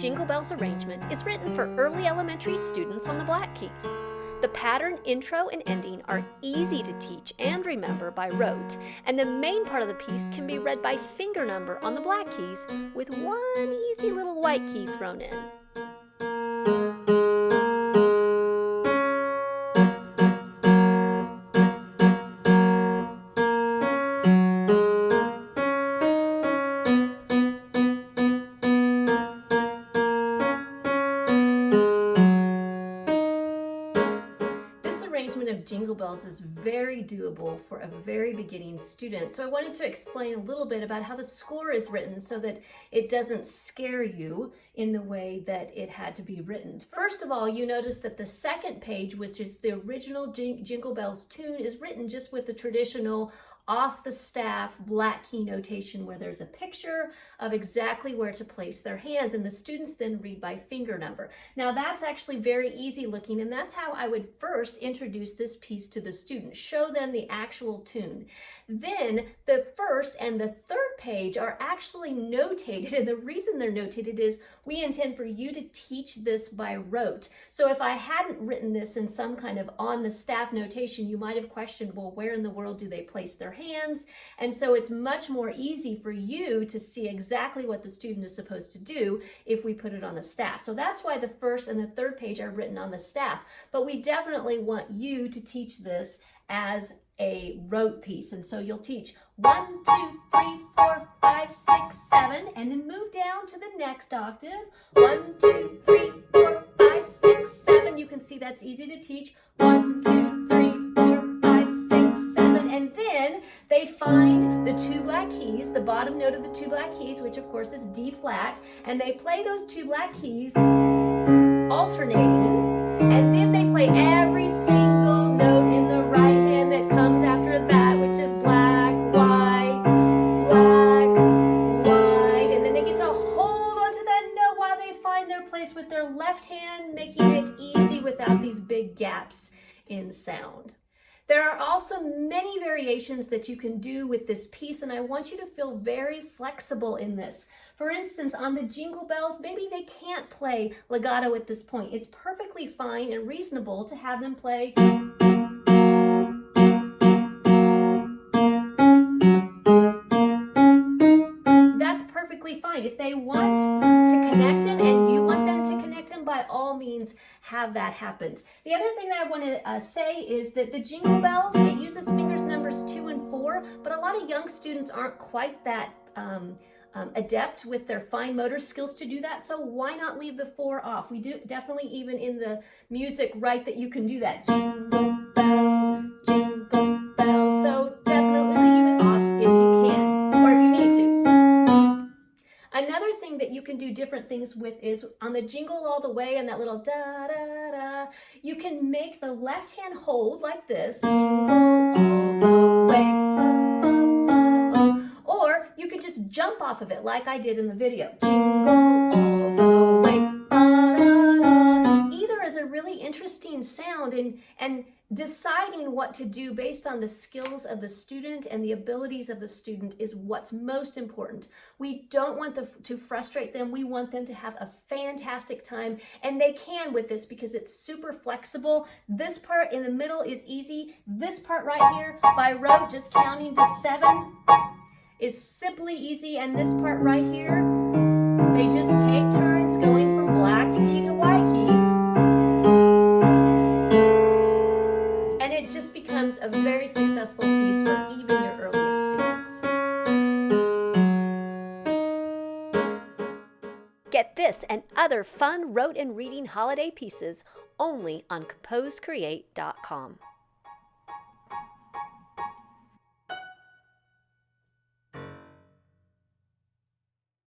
Jingle Bells arrangement is written for early elementary students on the black keys. The pattern, intro, and ending are easy to teach and remember by rote, and the main part of the piece can be read by finger number on the black keys with one easy little white key thrown in. Arrangement of Jingle Bells is very doable for a very beginning student. So I wanted to explain a little bit about how the score is written so that it doesn't scare you in the way that it had to be written. First of all, you notice that the second page, which is the original Jingle Bells tune, is written just with the traditional off the staff black key notation where there's a picture of exactly where to place their hands, and the students then read by finger number. Now that's actually very easy looking, and that's how I would first introduce this piece to the student, show them the actual tune. Then the first and the third page are actually notated, and the reason they're notated is we intend for you to teach this by rote. So if I hadn't written this in some kind of on the staff notation, you might have questioned, well, where in the world do they place their hands? And so it's much more easy for you to see exactly what the student is supposed to do if we put it on the staff. So that's why the first and the third page are written on the staff. But we definitely want you to teach this as a rote piece. And so you'll teach 1, 2, 3, 4, 5, 6, 7, and then move down to the next octave. 1, 2, 3, 4, 5, 6, 7. You can see that's easy to teach. 1, 2, 3, 4, 5, 6, 7. And then they find the two black keys, the bottom note of the two black keys, which of course is D flat, and they play those two black keys alternating, and then they play every single note in the right hand that comes after that, which is black, white, and then they get to hold onto that note while they find their place with their left hand, making it easy without these big gaps in sound. There are also many variations that you can do with this piece, and I want you to feel very flexible in this. For instance, on the Jingle Bells, maybe they can't play legato at this point. It's perfectly fine and reasonable to have them play. That's perfectly fine. If they want to connect them and you want them to connect them, by all means, have that happen. The other thing that I want to say is that the Jingle Bells, it uses fingers numbers 2 and 4, but a lot of young students aren't quite that adept with their fine motor skills to do that, so why not leave the 4 off? We do definitely, even in the music, write that you can do that. Jingle bells, jingle bells. So definitely leave it off if you can, or if you need to. Another thing that you can do different things with is on the Jingle All the Way and that little da da da, you can make the left hand hold like this, jingle all the way. Or you could just jump off of it like I did in the video. Jingle all the way. Ba-da-da. Either is a really interesting sound, and deciding what to do based on the skills of the student and the abilities of the student is what's most important. We don't want to frustrate them. We want them to have a fantastic time, and they can with this because it's super flexible. This part in the middle is easy. This part right here by rote, just counting to 7, is simply easy, and this part right here, they just take turns going from black key to white key, and it just becomes a very successful piece for even your earliest students. Get this and other fun rote and reading holiday pieces only on composecreate.com.